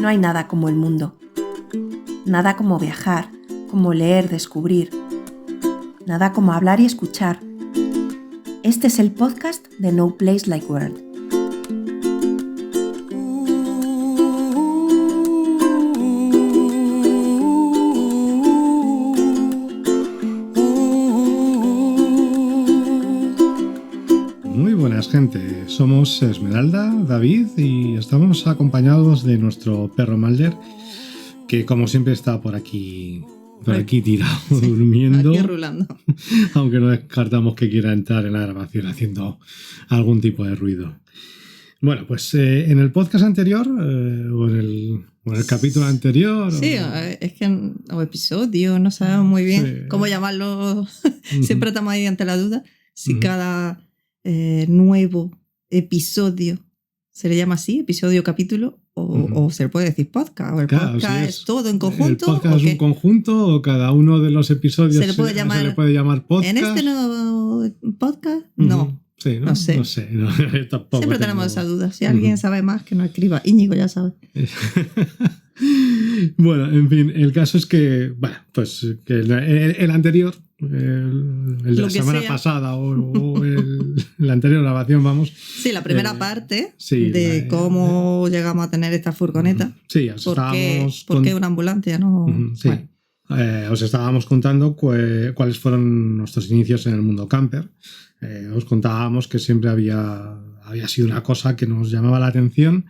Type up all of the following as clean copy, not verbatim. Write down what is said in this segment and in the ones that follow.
No hay nada como el mundo. Nada como viajar, como leer, descubrir. Nada como hablar y escuchar. Este es el podcast de No Place Like World. Muy buenas, gente. Somos Esmeralda, David y estamos acompañados de nuestro perro Mulder, que como siempre está por aquí tirado, sí, durmiendo. Aquí rulando. Aunque no descartamos que quiera entrar en la grabación haciendo algún tipo de ruido. Bueno, pues en el podcast anterior, o en el capítulo anterior... Sí, es que o episodio, no sabemos muy bien sí, cómo llamarlo. Siempre estamos ahí ante la duda. Si cada nuevo episodio se le llama así, episodio, capítulo, o se le puede decir podcast, o el podcast es todo en conjunto. ¿El podcast es un conjunto o cada uno de los episodios se le puede llamar podcast? ¿En este nuevo podcast? No. Sí, ¿no? No sé. No, tampoco siempre tenemos esa duda. Si alguien sabe más, que nos escriba. Íñigo ya sabe. Bueno, en fin, el caso es que, bueno, pues que el anterior, el de la semana pasada o la anterior grabación, vamos. Sí, la primera parte de cómo llegamos a tener esta furgoneta. Sí, ¿Por qué una ambulancia? No? Sí. Bueno. Os estábamos contando cuáles fueron nuestros inicios en el mundo camper. Os contábamos que siempre había sido una cosa que nos llamaba la atención,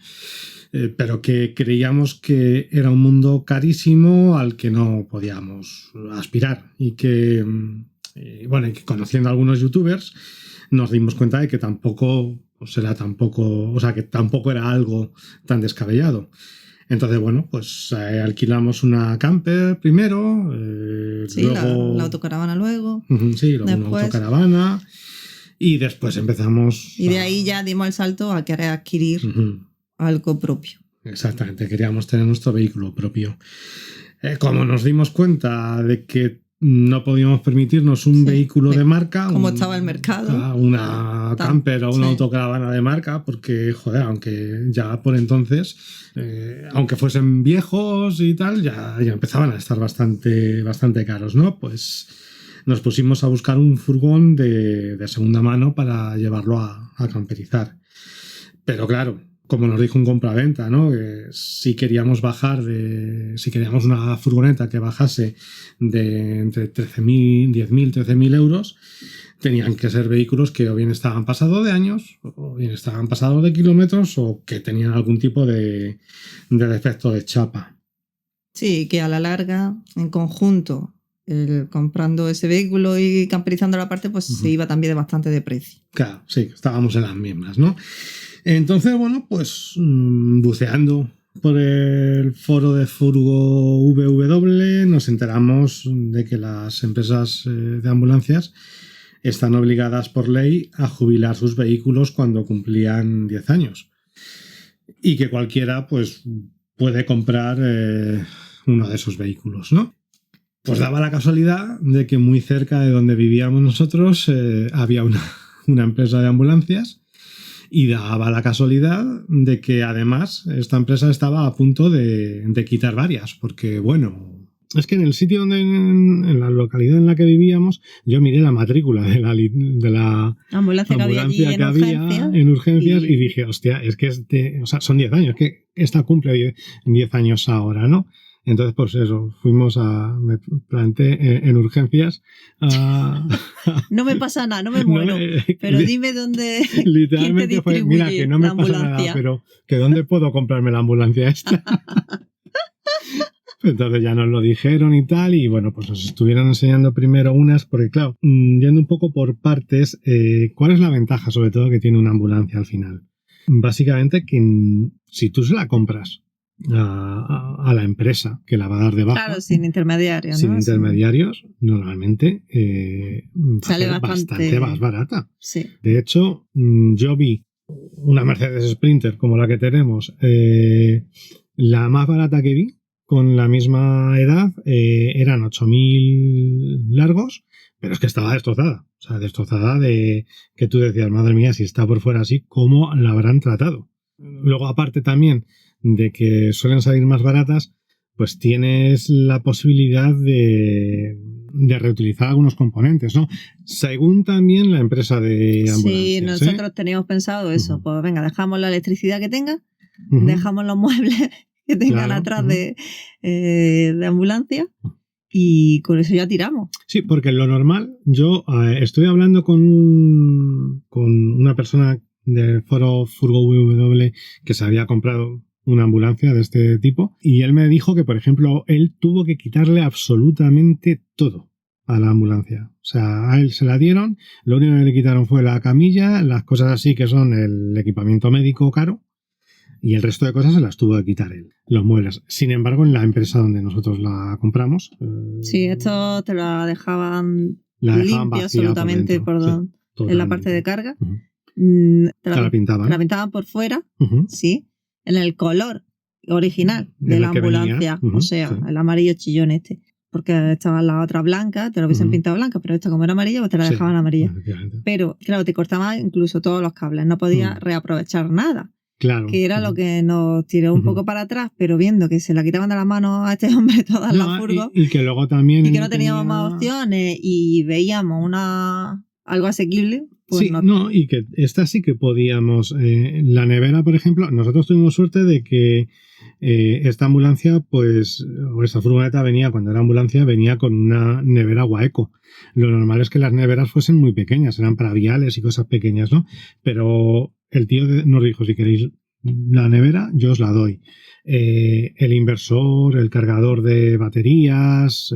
pero que creíamos que era un mundo carísimo al que no podíamos aspirar y que conociendo a algunos youtubers nos dimos cuenta de que tampoco era algo tan descabellado. Entonces, bueno, pues alquilamos una camper primero, luego la autocaravana luego. Sí, luego una autocaravana y después empezamos... Y de ahí ya dimos el salto a querer adquirir algo propio. Exactamente, queríamos tener nuestro vehículo propio. Como nos dimos cuenta de que no podíamos permitirnos un vehículo de marca... Como estaba el mercado. Una camper o una autocaravana de marca, porque, joder, aunque ya por entonces, aunque fuesen viejos y tal, ya empezaban a estar bastante caros, ¿no? Pues nos pusimos a buscar un furgón de segunda mano para llevarlo a camperizar. Pero claro, como nos dijo un compraventa, ¿no? Que si queríamos una furgoneta que bajase de entre 10.000, 13.000 euros, tenían que ser vehículos que o bien estaban pasados de años, o bien estaban pasados de kilómetros, o que tenían algún tipo de defecto de chapa. Sí, que a la larga, en conjunto, comprando ese vehículo y camperizando la parte, pues se iba también bastante de precio. Claro, sí, estábamos en las mismas, ¿no? Entonces, bueno, pues buceando por el foro de Furgo WW nos enteramos de que las empresas de ambulancias están obligadas por ley a jubilar sus vehículos cuando cumplían 10 años y que cualquiera pues puede comprar uno de esos vehículos, ¿no? Pues daba la casualidad de que muy cerca de donde vivíamos nosotros había una empresa de ambulancias. Y daba la casualidad de que además esta empresa estaba a punto de quitar varias, porque bueno, es que en el sitio en la localidad en la que vivíamos, yo miré la matrícula de la ambulancia que había en urgencias y dije, hostia, es que son 10 años, que esta cumple 10 años ahora, ¿no? Entonces, pues eso, me planté en urgencias. No me pasa nada, no me muero, pero dime dónde. Literalmente fue, mira, que no me pasa nada, pero que dónde puedo comprarme la ambulancia esta. Entonces ya nos lo dijeron y tal, y bueno, pues nos estuvieron enseñando primero unas, porque claro, yendo un poco por partes, ¿cuál es la ventaja sobre todo que tiene una ambulancia al final? Básicamente que si tú se la compras a la empresa que la va a dar de baja. Claro, sin intermediarios. Sin intermediarios, normalmente sale bastante más barata. Sí. De hecho, yo vi una Mercedes Sprinter como la que tenemos, la más barata que vi, con la misma edad, eran 8.000 largos, pero es que estaba destrozada. O sea, destrozada de que tú decías, madre mía, si está por fuera así, ¿cómo la habrán tratado? Luego, aparte también de que suelen salir más baratas, pues tienes la posibilidad de reutilizar algunos componentes, ¿no? Según también la empresa de ambulancias. Sí, nosotros teníamos pensado eso. Uh-huh. Pues venga, dejamos la electricidad que tenga, Uh-huh. dejamos los muebles que tengan Claro, atrás uh-huh. de ambulancia y con eso ya tiramos. Sí, porque lo normal, yo estoy hablando con una persona del foro Furgo WW que se había comprado una ambulancia de este tipo y él me dijo que, por ejemplo, él tuvo que quitarle absolutamente todo a la ambulancia. O sea, a él se la dieron, lo único que le quitaron fue la camilla, las cosas así que son el equipamiento médico caro, y el resto de cosas se las tuvo que quitar él, los muebles. Sin embargo, en la empresa donde nosotros la compramos... Sí, esto te la dejaban vacía limpia absolutamente por dentro. Sí, en la parte de carga. Uh-huh. Te la pintaban. Te la pintaban por fuera, uh-huh. sí, en el color original de la ambulancia, uh-huh, o sea, sí. el amarillo chillón este. Porque estaban las otras blancas, te lo hubiesen pintado blanca, pero esta como era amarilla, pues te la dejaban amarilla. Pero, claro, te cortaban incluso todos los cables, no podías reaprovechar nada. Claro. Que era lo que nos tiró un poco para atrás, pero viendo que se la quitaban de las manos a este hombre todas las furgos. Y que luego también... Y que no teníamos más opciones y veíamos algo asequible. Pues sí, y que esta sí que podíamos. La nevera, por ejemplo, nosotros tuvimos suerte de que esta ambulancia, pues, o esta furgoneta cuando era ambulancia, venía con una nevera Waeco. Lo normal es que las neveras fuesen muy pequeñas, eran para viales y cosas pequeñas, ¿no? Pero el tío nos dijo, si queréis la nevera, yo os la doy. El inversor, el cargador de baterías,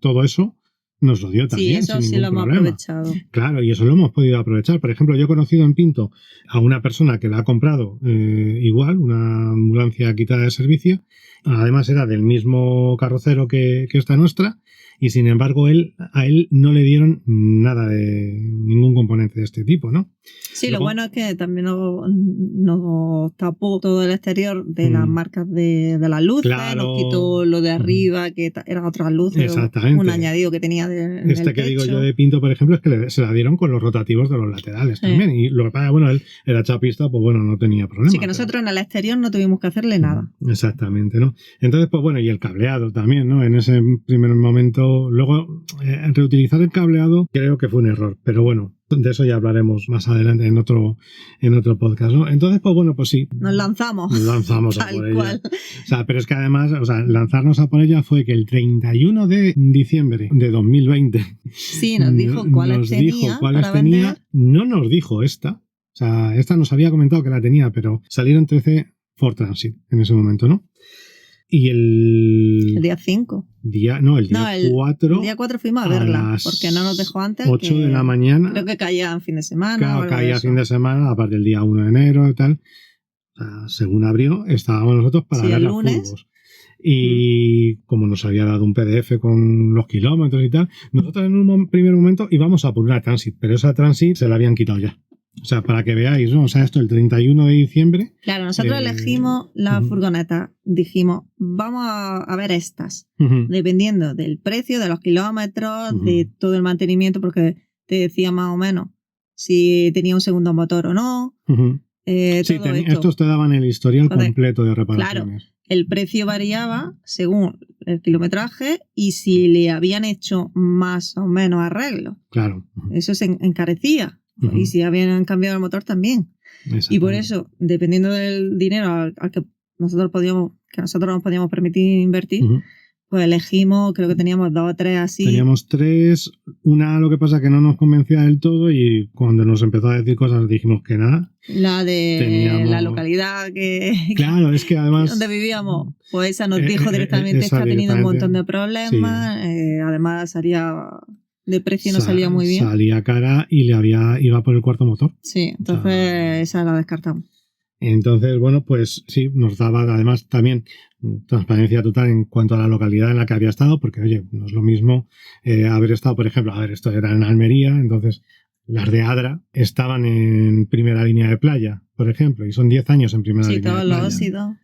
todo eso, nos lo dio también. Sí, eso sin sí lo hemos problema. aprovechado. Claro, y eso lo hemos podido aprovechar. Por ejemplo, yo he conocido en Pinto a una persona que la ha comprado igual, una ambulancia quitada de servicio. Además era del mismo carrocero que esta nuestra. Y sin embargo, a él no le dieron nada de ningún componente de este tipo, ¿no? Sí, luego, lo bueno es que también nos tapó todo el exterior de las marcas de las luces, claro, nos quitó lo de arriba, que eran otras luces, un añadido que tenía en este el que techo. Digo yo de Pinto, por ejemplo, es que se la dieron con los rotativos de los laterales también. Y lo que pasa, bueno, él era chapista, pues bueno, no tenía problema. Sí, que nosotros en el exterior no tuvimos que hacerle nada. Exactamente, ¿no? Entonces, pues bueno, y el cableado también, ¿no? En ese primer momento. Luego, reutilizar el cableado creo que fue un error, pero bueno, de eso ya hablaremos más adelante en otro podcast, ¿no? Entonces, pues bueno, pues sí. Nos lanzamos a por ella. O sea, pero es que además, lanzarnos a por ella fue que el 31 de diciembre de 2020 sí, nos dijo cuáles tenía. No nos dijo esta. O sea, esta nos había comentado que la tenía, pero salieron 13 Ford Transit en ese momento, ¿no? Y el día 5. El día 4. El día 4 fuimos a verla, porque no nos dejó antes. 8 de la mañana. Creo que caía en fin de semana. Claro, caía fin de semana, aparte del día 1 de enero y tal. O sea, según abrió, estábamos nosotros para ver las furgos. Y como nos había dado un PDF con los kilómetros y tal, nosotros en un primer momento íbamos a por una Transit, pero esa Transit se la habían quitado ya. O sea, para que veáis, ¿no? O sea, esto el 31 de diciembre. Claro, nosotros elegimos la furgoneta. Dijimos, vamos a ver estas. Dependiendo del precio, de los kilómetros, de todo el mantenimiento, porque te decía más o menos si tenía un segundo motor o no. Sí, estos te daban el historial completo de reparaciones. Claro, el precio variaba según el kilometraje y si le habían hecho más o menos arreglo. Claro. Eso se encarecía. Y si habían cambiado el motor también. Y por eso, dependiendo del dinero al que nosotros nos podíamos permitir invertir, pues elegimos, creo que teníamos 2 o 3 así. Teníamos 3, una lo que pasa que no nos convencía del todo y cuando nos empezó a decir cosas dijimos que nada. La de la localidad Claro, es que además... donde vivíamos, pues esa nos dijo directamente que ha tenido un montón de problemas, además salía... De precio no salía muy bien. Salía cara y iba por el cuarto motor. Sí, entonces esa la descartamos. Entonces, bueno, pues sí, nos daba además también transparencia total en cuanto a la localidad en la que había estado, porque oye, no es lo mismo haber estado, por ejemplo, esto era en Almería, entonces las de Adra estaban en primera línea de playa, por ejemplo, y son 10 años en primera línea de playa. Sí, todos los óxidos.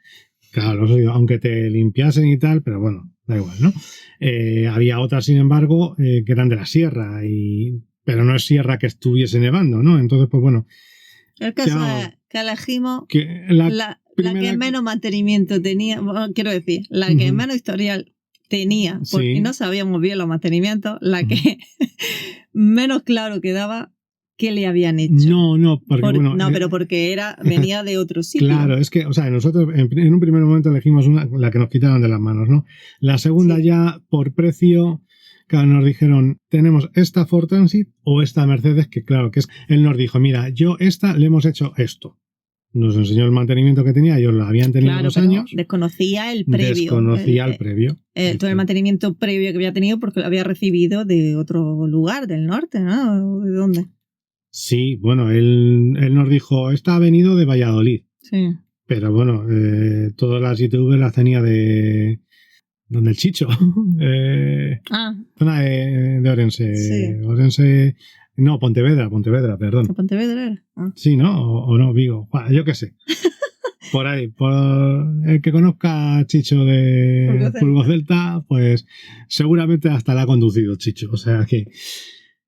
Claro, los óxidos, aunque te limpiasen y tal, pero bueno, da igual, ¿no? Había otras, sin embargo, que eran de la sierra, pero no es sierra que estuviese nevando, ¿no? Entonces, pues bueno. El caso es que elegimos La que menos mantenimiento tenía, bueno, quiero decir, la que menos historial tenía, porque no sabíamos bien los mantenimientos, la que menos claro quedaba qué le habían hecho. No, porque pero porque venía de otro sitio. Claro, es que, o sea, nosotros en un primer momento elegimos la que nos quitaron de las manos, ¿no? La segunda ya, por precio, claro, nos dijeron, tenemos esta Ford Transit o esta Mercedes, que claro, él nos dijo, mira, yo esta le hemos hecho esto. Nos enseñó el mantenimiento que tenía, ellos lo habían tenido 2 años. Desconocía el previo. Desconocía el previo. Todo el mantenimiento previo que había tenido porque lo había recibido de otro lugar, del norte, ¿no? ¿De dónde? Sí, bueno, él nos dijo, esta ha venido de Valladolid. Sí. Pero bueno, todas las ITV las tenía de... ¿Dónde el Chicho? Zona de Orense. Sí. Orense... No, Pontevedra, perdón. ¿Pontevedra era? Sí, ¿no? O no, Vigo. Bueno, yo qué sé. Por ahí, por el que conozca a Chicho de Furgo Celta, pues seguramente hasta la ha conducido Chicho. O sea que...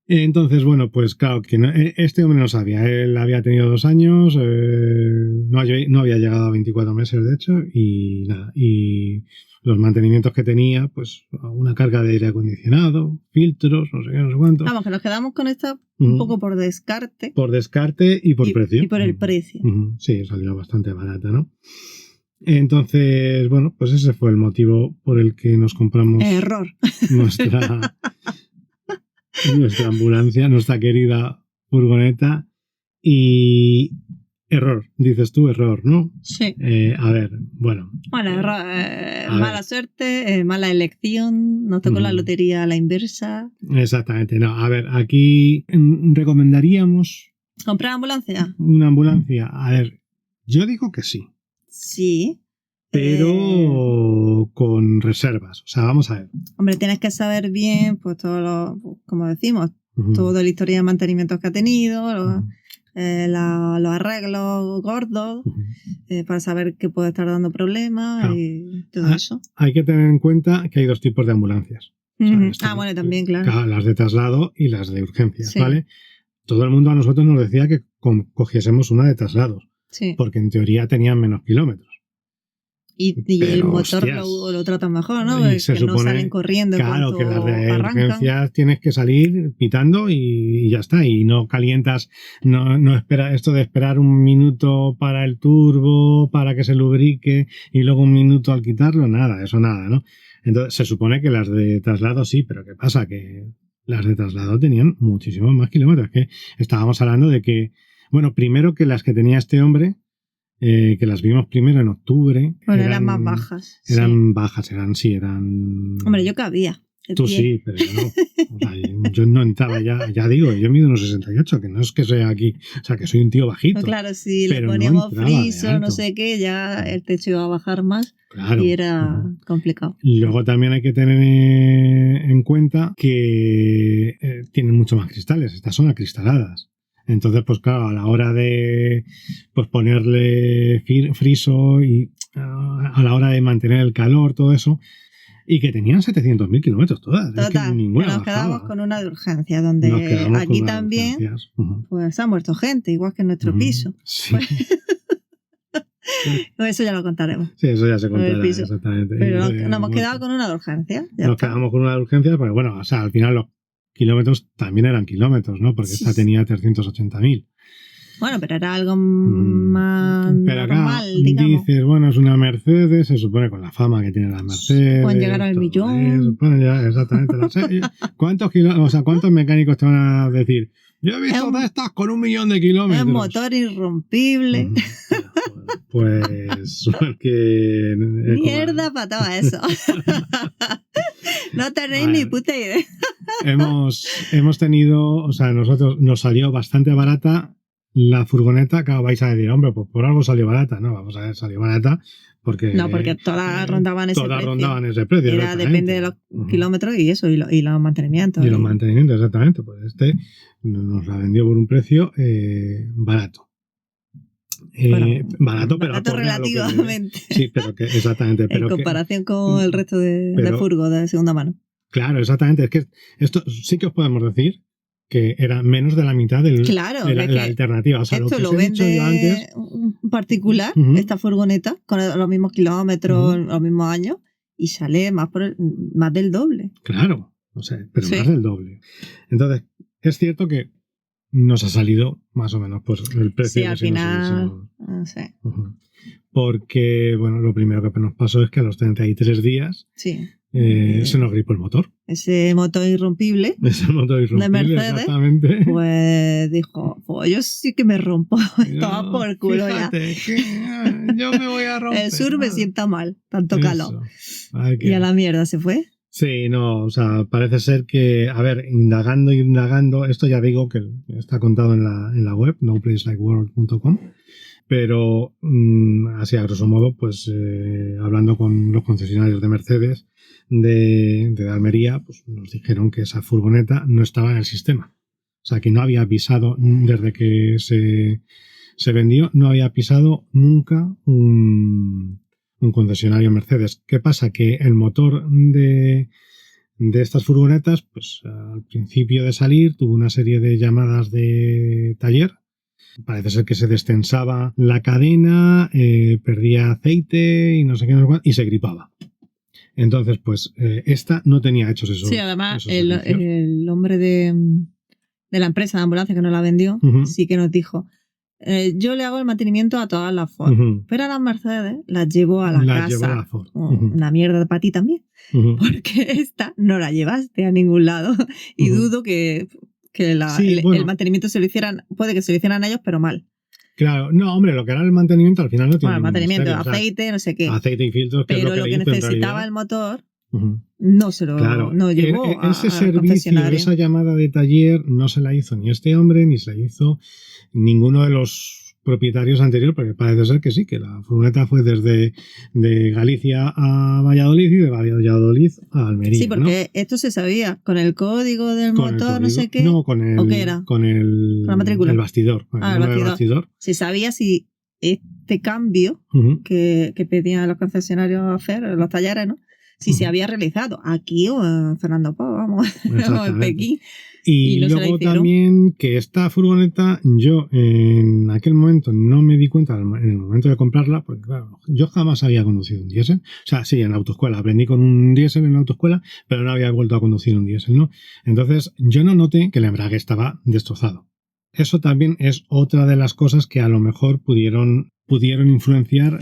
Entonces, bueno, pues claro, que este hombre no sabía. Él había tenido 2 años, no había llegado a 24 meses, de hecho, y nada. Y los mantenimientos que tenía, pues una carga de aire acondicionado, filtros, no sé qué, no sé cuánto. Vamos, que nos quedamos con esta un poco por descarte. Por descarte y por precio. Y por el precio. Sí, salió bastante barata, ¿no? Entonces, bueno, pues ese fue el motivo por el que nos compramos... Error. Nuestra ambulancia, nuestra querida furgoneta. Y error, dices tú, error, ¿no? Sí. A ver, bueno. Bueno, mala suerte, mala elección, nos tocó la lotería a la inversa. Exactamente, no. A ver, aquí recomendaríamos... ¿Comprar ambulancia? Una ambulancia. A ver, yo digo que sí. Sí. Pero con reservas. O sea, vamos a ver. Hombre, tienes que saber bien, pues todo lo, como decimos, todo el historial de mantenimiento que ha tenido, los arreglos gordos, para saber qué puede estar dando problemas y todo eso. Hay que tener en cuenta que hay 2 tipos de ambulancias. O sea, bueno, también, claro. Las de traslado y las de urgencias, sí. ¿vale? Todo el mundo a nosotros nos decía que cogiésemos una de traslados, sí. Porque en teoría tenían menos kilómetros. Y el motor lo tratan mejor, ¿no? Y se supone, no salen corriendo. Claro, que las de arrancan. urgencias tienes que salir pitando y ya está. Y no calientas, no espera esto de esperar 1 minuto para el turbo, para que se lubrique y luego 1 minuto al quitarlo, nada, eso nada, ¿no? Entonces se supone que las de traslado sí, pero ¿qué pasa? Que las de traslado tenían muchísimos más kilómetros. Que estábamos hablando de que, bueno, primero que las que tenía este hombre, que las vimos primero en octubre. Bueno, eran más bajas. Eran bajas, eran. Hombre, yo cabía. Tú sí, pero yo no. O sea, yo no entraba ya digo, yo mido unos 68, que no es que sea aquí, o sea, que soy un tío bajito. Pues claro, si le poníamos friso, no sé qué, ya el techo iba a bajar más. Claro. Y era complicado. Luego también hay que tener en cuenta que tienen mucho más cristales, estas son acristaladas. Entonces, pues claro, a la hora de pues ponerle friso y a la hora de mantener el calor, todo eso, y que tenían 700.000 kilómetros todas. Total, es que ninguna nos bajaba. Quedamos con una de urgencia, donde aquí también pues ha muerto gente, igual que en nuestro piso. Sí. Pues, eso ya lo contaremos. Sí, eso ya se contará, exactamente. Pero nos hemos quedado con una de urgencia. Quedamos con una de urgencia, pero bueno, o sea, al final los kilómetros también eran kilómetros, ¿no? Porque esta tenía 380.000. Bueno, pero era algo más pero normal, acá, digamos. dices, bueno, es una Mercedes, se supone con la fama que tiene la Mercedes. Pueden llegar al millón. Exactamente. ¿Cuántos mecánicos te van a decir? Yo he visto de estas con 1 millón de kilómetros. Es motor irrompible. Pues porque... Mierda para todo eso. No tenéis ni puta idea. Hemos tenido, o sea, nosotros nos salió bastante barata la furgoneta, que vais a decir, hombre, pues por algo salió barata, ¿no? Vamos a ver, salió barata porque... No, porque todas rondaban ese precio. Todas rondaban ese precio. Depende de los kilómetros y eso, y los mantenimientos. Y los mantenimientos, exactamente. Pues nos la vendió por un precio barato. Barato, pero relativamente. Sí, pero que exactamente. Pero en comparación con el resto de furgo de segunda mano. Claro, exactamente. Es que esto sí que os podemos decir que era menos de la mitad de Claro, la alternativa. O sea, esto lo lo que os he dicho vende yo antes, un particular, Ujú. esta furgoneta, con los mismos kilómetros, Ujú. los mismos años, y sale más del doble. claro, o sea, pero Sí. más del doble. Entonces, es cierto que nos ha salido más o menos pues, el precio. Sí, al que si nos final, hubiésemos- no sé. Ujú. Porque, bueno, lo primero que nos pasó es que a los 33 días Sí. se nos gripó el motor. Ese motor irrompible, Es el motor irrompible, Mercedes, exactamente. pues dijo, pues yo sí que me rompo. Estaba por culo ya. Fíjate, que yo me voy a romper. El sur me nada. sienta mal, tanto Eso. calor. Ay, Y a la mierda se fue. Sí, no, o sea, parece ser que, a ver, indagando, esto ya digo que está contado en la web, noplacelikeworld.com, pero así a grosso modo, pues hablando con los concesionarios de Mercedes de Almería, pues nos dijeron que esa furgoneta no estaba en el sistema. O sea, que no había pisado desde que se vendió, no había pisado nunca un concesionario Mercedes. ¿Qué pasa? Que el motor de estas furgonetas, pues al principio de salir tuvo una serie de llamadas de taller. Parece ser que se destensaba la cadena, perdía aceite y no sé qué, y se gripaba. Entonces, pues esta no tenía hechos esos. Sí, además esos servicios. el hombre de la empresa de ambulancia que nos la vendió, Ujú. sí que nos dijo, yo le hago el mantenimiento a todas las Ford, Ujú. pero a las Mercedes las llevo a la Las casa. llevó a la Ford. Una mierda para ti también, Ujú. porque esta no la llevaste a ningún lado y Ujú. dudo que Sí, bueno. el mantenimiento se lo hicieran, puede que se lo hicieran a ellos, pero mal. Claro, no, hombre, lo que era el mantenimiento al final no tiene Bueno, el ningún mantenimiento, misterio, o sea, aceite, no sé qué. aceite y filtros, que es Pero lo que, lo le que hizo en necesitaba realidad. el motor Ujú. no se lo Claro, no llegó ese al servicio, concesionario. esa llamada de taller no se la hizo ni este hombre ni se la hizo ninguno de los propietarios anteriores, porque parece ser que sí, que la furgoneta fue desde de Galicia a Valladolid y de Valladolid a Almería. Sí, porque esto se sabía, con el código del ¿no? Con el motor, no código. sé qué. No, con el, ¿O qué era? con la matrícula. el bastidor. Con el Ah, el número del bastidor. bastidor. Se sabía si este cambio Ujú. que pedían los concesionarios hacer, los talleres, ¿no? Si se había realizado aquí o en Fernando Poo, vamos, o en Exactamente. Pekín. Y no se la luego hicieron. también que esta furgoneta, yo en aquel momento no me di cuenta en el momento de comprarla, porque claro, yo jamás había conducido un diésel. O sea, sí, en la autoescuela, aprendí con un diésel en la autoescuela, pero no había vuelto a conducir un diésel, ¿no? Entonces, yo no noté que el embrague estaba destrozado. Eso también es otra de las cosas que a lo mejor pudieron influenciar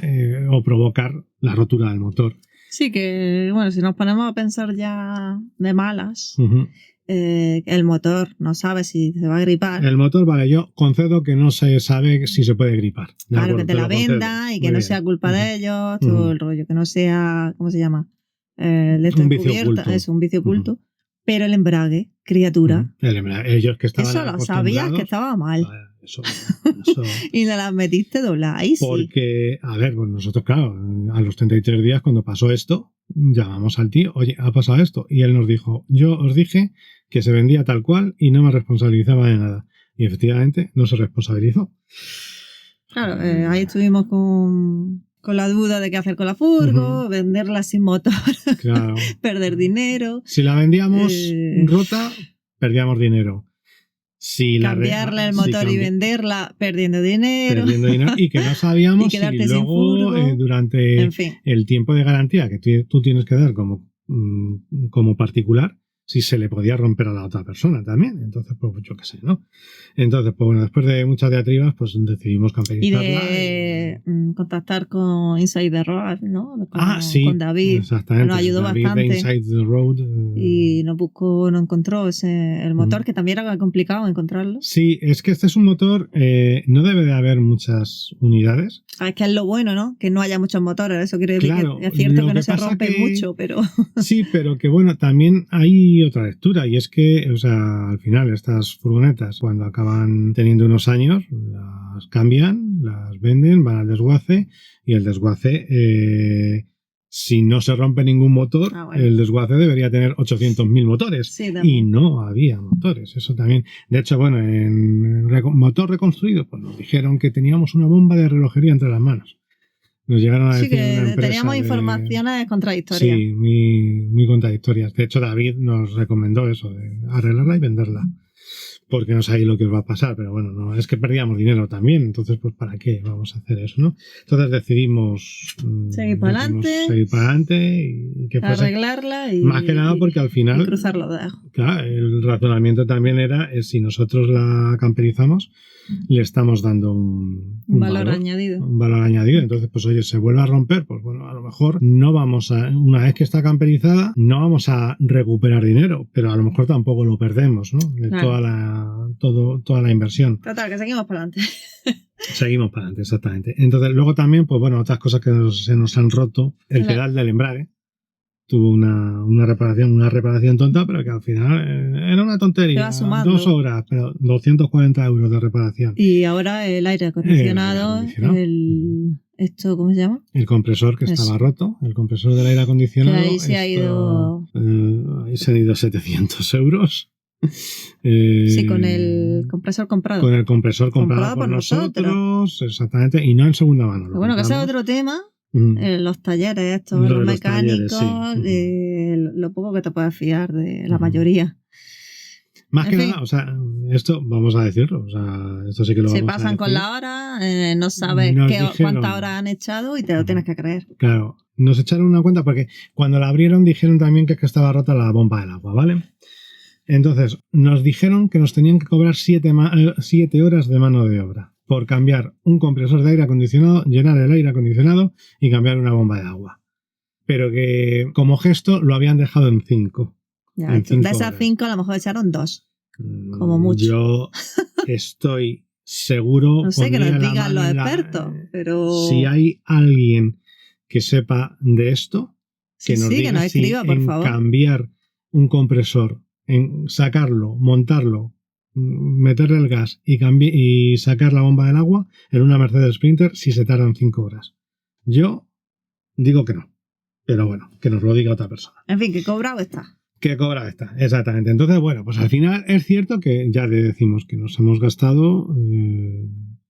o provocar la rotura del motor. Sí, que bueno, si nos ponemos a pensar ya de malas, Ujú. el motor no sabe si se va a gripar. El motor, vale, yo concedo que no se sabe si se puede gripar. De Claro, acuerdo, que te la lo concedo. venda y que Muy no bien. sea culpa Ujú. de ellos, todo Ujú. el rollo, que no sea, ¿cómo se llama? El de esta Un vicio encubierta, oculto. es un vicio oculto. Pero el embrague, criatura, Ujú. El embrague, ellos que estaban eso lo sabías que acostumbrados- estaba mal. Vale, eso. Y no las metiste dobladas, ahí sí. Porque, a ver, pues nosotros, claro, a los 33 días cuando pasó esto, llamamos al tío, oye, ha pasado esto. Y él nos dijo, yo os dije que se vendía tal cual y no me responsabilizaba de nada. Y efectivamente no se responsabilizó. Claro, ahí estuvimos con la duda de qué hacer con la furgo, venderla sin motor, Claro. perder dinero, Si la vendíamos Eh. rota, perdíamos dinero. Si cambiarle el motor y venderla perdiendo dinero, perdiendo dinero y que no sabíamos Y si quedarte sin luego furgo. durante en fin. el tiempo de garantía que tú tienes que dar como particular, si se le podía romper a la otra persona también. Entonces, pues yo qué sé, ¿no? Entonces, pues bueno, después de muchas diatribas, pues decidimos Y camperizarla. de contactar con Inside the Road, ¿no? Sí, Con David. exactamente. nos ayudó David bastante. de Inside the Road. Y nos encontró el motor, que también era complicado encontrarlo. Sí, es que este es un motor, no debe de haber muchas unidades. Es que es lo bueno, ¿no? Que no haya muchos motores, eso quiere decir Claro, que es cierto lo que no que se pasa rompe que- mucho, pero Sí, pero que bueno, también hay otra lectura y es que, o sea, al final estas furgonetas cuando acaban teniendo unos años las cambian, las venden, van al desguace y el desguace, si no se rompe ningún motor, bueno. el desguace debería tener 800.000 motores sí, y también. no había motores. Eso también, de hecho, bueno, en motor reconstruido, pues nos dijeron que teníamos una bomba de relojería entre las manos. Nos llegaron a Sí, decir que una empresa teníamos de- informaciones contradictorias. Sí, muy contradictorias. De hecho, David nos recomendó eso, de arreglarla y venderla. porque no sabéis lo que os va a pasar, pero bueno, no es que perdíamos dinero también, entonces pues ¿para qué vamos a hacer eso, no? Entonces decidimos seguir para adelante y que fuese, arreglarla y más que nada porque al final y cruzar los dedos. Claro, el razonamiento también era si nosotros la camperizamos le estamos dando un valor añadido. Un valor añadido. Entonces, pues oye, se vuelve a romper, pues bueno, a lo mejor no vamos a, una vez que está camperizada, no vamos a recuperar dinero, pero a lo mejor tampoco lo perdemos, ¿no? De claro. toda la inversión. Total, que seguimos para adelante. Seguimos para adelante, exactamente. Entonces, luego también, pues bueno, otras cosas que se nos han roto, el pedal del embrague. Tuvo una reparación tonta, pero que al final era una tontería. 2 horas, pero 240 euros de reparación. Y ahora el aire acondicionado, ¿esto cómo se llama? El compresor que estaba roto, el compresor del aire acondicionado. Que ahí se ha ido... ahí se han ido 700 euros. Sí, con el compresor comprado. Con el compresor comprado por nosotros, exactamente, y no en segunda mano. Pero bueno, que ese es otro tema. Los talleres estos, los mecánicos, lo poco que te puedes fiar de la mayoría. Más que nada, o sea, esto vamos a decirlo, o sea, esto sí que lo vamos a decir. Se pasan con la hora, no sabes cuántas horas han echado y te lo tienes que creer. Claro, nos echaron una cuenta porque cuando la abrieron dijeron también que estaba rota la bomba del agua, ¿vale? Entonces, nos dijeron que nos tenían que cobrar 7 horas de mano de obra por cambiar un compresor de aire acondicionado, llenar el aire acondicionado y cambiar una bomba de agua. Pero que como gesto lo habían dejado en 5. Ya, de esas 5 a lo mejor echaron 2. Como mucho. Yo estoy seguro... No sé, que nos digan los expertos, pero... Si hay alguien que sepa de esto, que nos diga, que nos escriba, por favor. Cambiar un compresor, en sacarlo, montarlo, meterle el gas y sacar la bomba del agua en una Mercedes Sprinter si se tardan 5 horas. Yo digo que no. Pero bueno, que nos lo diga otra persona. En fin, que cobrado está. Que cobrado está, exactamente. Entonces, bueno, pues al final es cierto que ya le decimos que nos hemos gastado un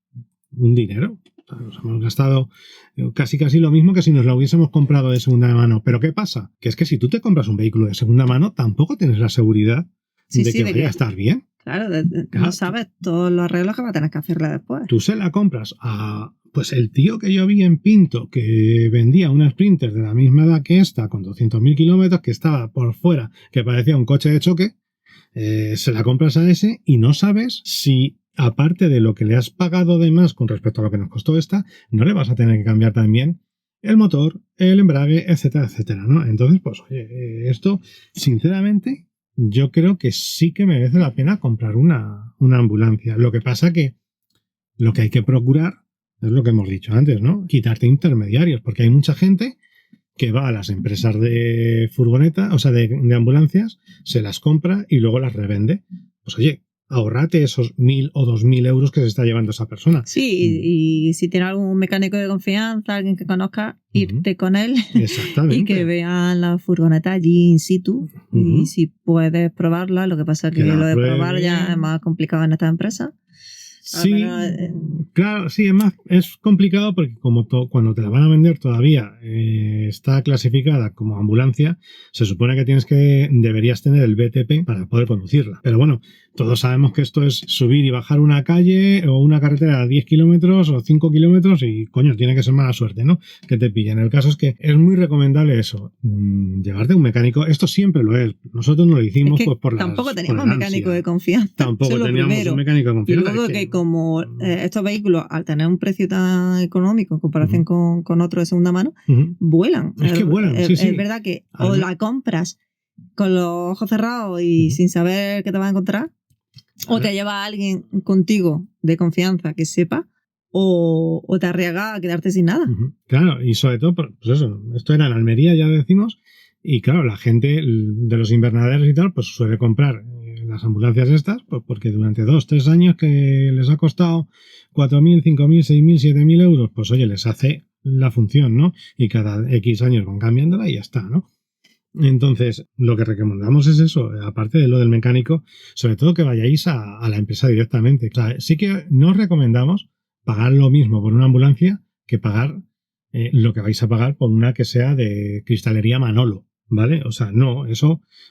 dinero. O sea, nos hemos gastado casi lo mismo que si nos lo hubiésemos comprado de segunda mano. Pero ¿qué pasa? Que es que si tú te compras un vehículo de segunda mano, tampoco tienes la seguridad de que vaya a estar bien. Claro, no sabes todos los arreglos que va a tener que hacerle después. Tú se la compras a pues el tío que yo vi en Pinto que vendía una Sprinter de la misma edad que esta, con 200.000 kilómetros, que estaba por fuera, que parecía un coche de choque, se la compras a ese y no sabes si, aparte de lo que le has pagado de más con respecto a lo que nos costó esta, no le vas a tener que cambiar también el motor, el embrague, etcétera, etcétera, ¿no? Entonces, pues, oye, esto, sinceramente, yo creo que sí que merece la pena comprar una ambulancia. Lo que pasa que lo que hay que procurar es lo que hemos dicho antes, ¿no? Quitarte intermediarios, porque hay mucha gente que va a las empresas de furgoneta, o sea, de ambulancias, se las compra y luego las revende. Pues oye, ahorrate esos 1.000 o 2.000 euros que se está llevando esa persona. Sí, y si tiene algún mecánico de confianza, alguien que conozca, irte con él. Exactamente. Y que vean la furgoneta allí in situ. Y si puedes probarla, lo que pasa es que lo de probar ya es más complicado en esta empresa. Sí, claro, sí, es complicado porque como cuando te la van a vender todavía está clasificada como ambulancia, se supone que deberías tener el BTP para poder conducirla. Pero bueno, todos sabemos que esto es subir y bajar una calle o una carretera a 10 kilómetros o 5 kilómetros y, coño, tiene que ser mala suerte, ¿no? Que te pillen. El caso es que es muy recomendable eso, llevarte un mecánico. Esto siempre lo es. Nosotros no lo hicimos pues por la tampoco teníamos mecánico de confianza. Tampoco teníamos un mecánico de confianza. Y luego que como estos vehículos, al tener un precio tan económico en comparación con otros de segunda mano, vuelan. Es que vuelan, sí. Es verdad que o la compras con los ojos cerrados y sin saber qué te vas a encontrar, o te lleva a alguien contigo de confianza que sepa, o te arriesgas a quedarte sin nada. Claro, y sobre todo, pues eso, esto era en Almería, ya decimos, y claro, la gente de los invernaderos y tal, pues suele comprar las ambulancias estas, pues porque durante 2-3 años que les ha costado 4.000, 5.000, 6.000, 7.000 euros, pues oye, les hace la función, ¿no? Y cada X años van cambiándola y ya está, ¿no? Entonces, lo que recomendamos es eso, aparte de lo del mecánico, sobre todo que vayáis a la empresa directamente. O sea, sí que no os recomendamos pagar lo mismo por una ambulancia que pagar lo que vais a pagar por una que sea de cristalería Manolo, ¿vale? O sea, no,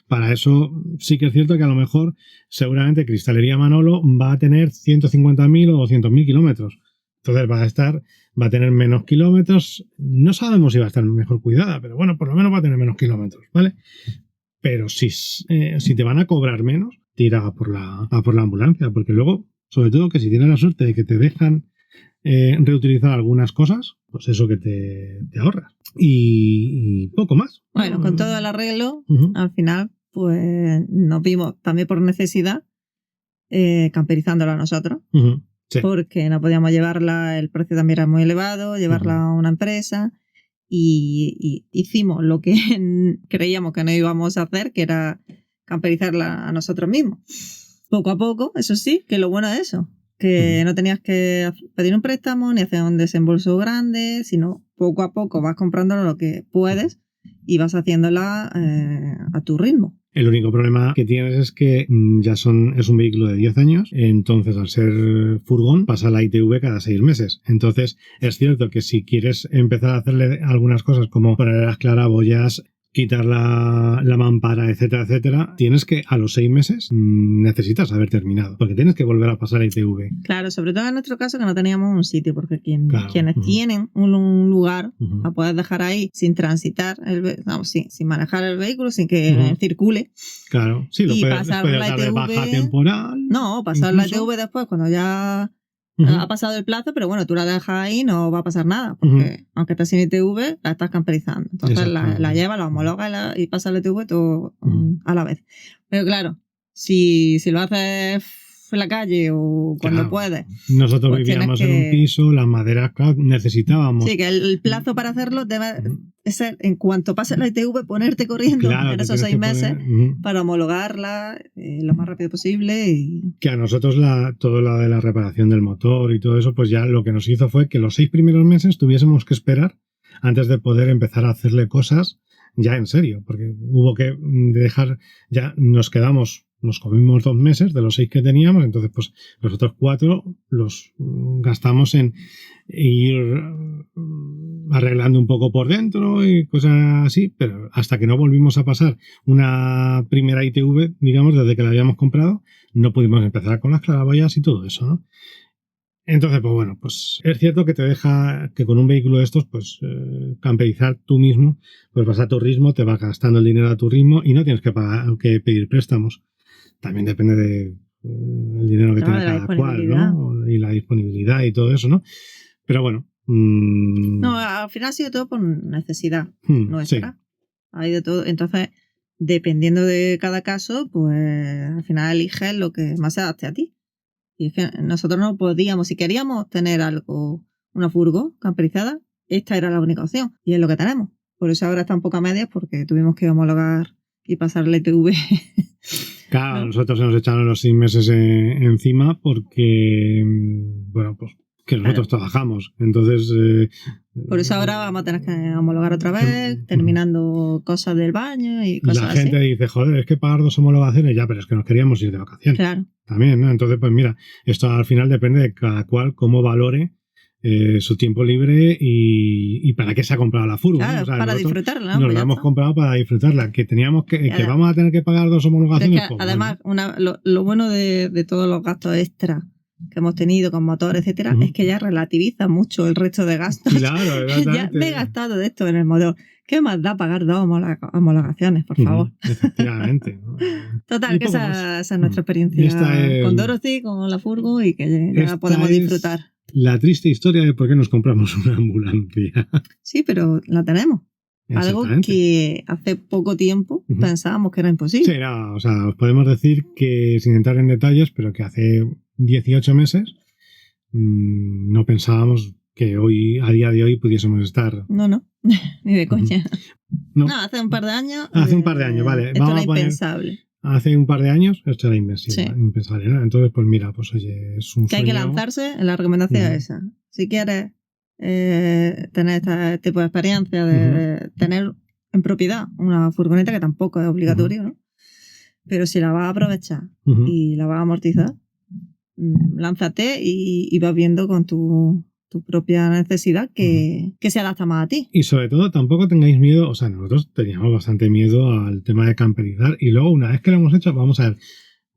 para eso sí que es cierto que a lo mejor seguramente Cristalería Manolo va a tener 150.000 o 200.000 kilómetros. Entonces va a tener menos kilómetros. No sabemos si va a estar mejor cuidada, pero bueno, por lo menos va a tener menos kilómetros, ¿vale? Pero si te van a cobrar menos, tira a por la ambulancia, porque luego, sobre todo que si tienes la suerte de que te dejan reutilizar algunas cosas, pues eso que te ahorras. Y poco más. Bueno, con todo el arreglo, al final, pues nos vimos también por necesidad camperizándolo a nosotros. Sí. Porque no podíamos llevarla, el precio también era muy elevado, llevarla a una empresa. Y hicimos lo que creíamos que no íbamos a hacer, que era camperizarla a nosotros mismos. Poco a poco, eso sí, que lo bueno es eso, que no tenías que pedir un préstamo ni hacer un desembolso grande, sino poco a poco vas comprando lo que puedes y vas haciéndola a tu ritmo. El único problema que tienes es que es un vehículo de 10 años, entonces al ser furgón pasa la ITV cada 6 meses. Entonces es cierto que si quieres empezar a hacerle algunas cosas como poner las claraboyas, quitar la mampara, etcétera, etcétera, tienes que a los 6 meses necesitas haber terminado, porque tienes que volver a pasar la ITV. Claro, sobre todo en nuestro caso que no teníamos un sitio, porque quienes tienen un lugar la puedes dejar ahí sin transitar, sin manejar el vehículo, sin que circule. Claro, sí, lo puedes pasar la dar de ITV, baja temporal. No, pasar la ITV después cuando ya ha pasado el plazo, pero bueno, tú la dejas ahí, no va a pasar nada, porque aunque estés sin ITV, la estás camperizando. Entonces la llevas, la homologas y pasas la ITV todo a la vez. Pero claro, si lo haces en la calle o cuando puedes. Nosotros pues vivíamos en un piso, las maderas, claro, necesitábamos. Sí, que el plazo para hacerlo debe ser, en cuanto pases la ITV, ponerte corriendo en esos 6 meses para homologarla lo más rápido posible. Que a nosotros todo lo de la reparación del motor y todo eso, pues ya lo que nos hizo fue que los 6 primeros meses tuviésemos que esperar antes de poder empezar a hacerle cosas ya en serio, porque hubo que dejar, ya nos comimos 2 meses de los 6 que teníamos, entonces pues los otros 4 los gastamos en ir arreglando un poco por dentro y cosas así, pero hasta que no volvimos a pasar una primera ITV, digamos, desde que la habíamos comprado, no pudimos empezar con las claraboyas y todo eso, ¿no? Entonces, pues bueno, pues es cierto que te deja que con un vehículo de estos, pues camperizar tú mismo, pues vas a tu ritmo, te vas gastando el dinero a tu ritmo y no tienes que pedir préstamos. También depende de el dinero que tiene cada cual, ¿no? Y la disponibilidad y todo eso, ¿no? Pero bueno. No, al final ha sido todo por necesidad nuestra. Sí. Hay de todo. Entonces, dependiendo de cada caso, pues al final eliges lo que más se adapte a ti. Y es que nosotros no podíamos, si queríamos tener algo, una furgo camperizada, esta era la única opción. Y es lo que tenemos. Por eso ahora está un poco a medias, porque tuvimos que homologar y pasar la ITV. Claro, ¿no? Nosotros se nos echaron los 6 meses encima porque, bueno, pues que nosotros trabajamos. Entonces... por eso ahora vamos a tener que homologar otra vez, terminando cosas del baño y cosas así. La gente dice, joder, es que pagar 2 homologaciones, ya, pero es que nos queríamos ir de vacaciones. Claro. También, ¿no? Entonces, pues mira, esto al final depende de cada cual cómo valore su tiempo libre y para qué se ha comprado la furgo. Claro, ¿no? O sea, para disfrutarla. Nos la hemos comprado para disfrutarla. Que teníamos que vamos a tener que pagar 2 homologaciones. Es que, además, lo bueno de todos los gastos extra que hemos tenido con motor, etcétera, es que ya relativiza mucho el resto de gastos. Claro, ya me he gastado de esto en el motor. ¿Qué más da pagar 2 homologaciones, por favor? Efectivamente. Total, que esa es nuestra experiencia con Dorothy, con la furgo y que ya podemos disfrutar. La triste historia de por qué nos compramos una ambulancia. Sí, pero la tenemos. Algo que hace poco tiempo pensábamos que era imposible. Sí, no, o sea, os podemos decir que, sin entrar en detalles, pero que hace 18 meses no pensábamos que hoy, a día de hoy, pudiésemos estar... No, ni de coña. No, hace un par de años... Hace un par de años, vale. Esto era impensable. Hace un par de años esto era impensable, ¿no? Entonces, pues mira, pues oye, es un que hay que lanzarse en la recomendación esa. Si quieres tener este tipo de experiencia de tener en propiedad una furgoneta, que tampoco es obligatorio, ¿no? Pero si la vas a aprovechar y la vas a amortizar, lánzate y vas viendo con tu tu propia necesidad que se adapta más a ti. Y sobre todo, tampoco tengáis miedo, o sea, nosotros teníamos bastante miedo al tema de camperizar y luego una vez que lo hemos hecho, vamos a ver,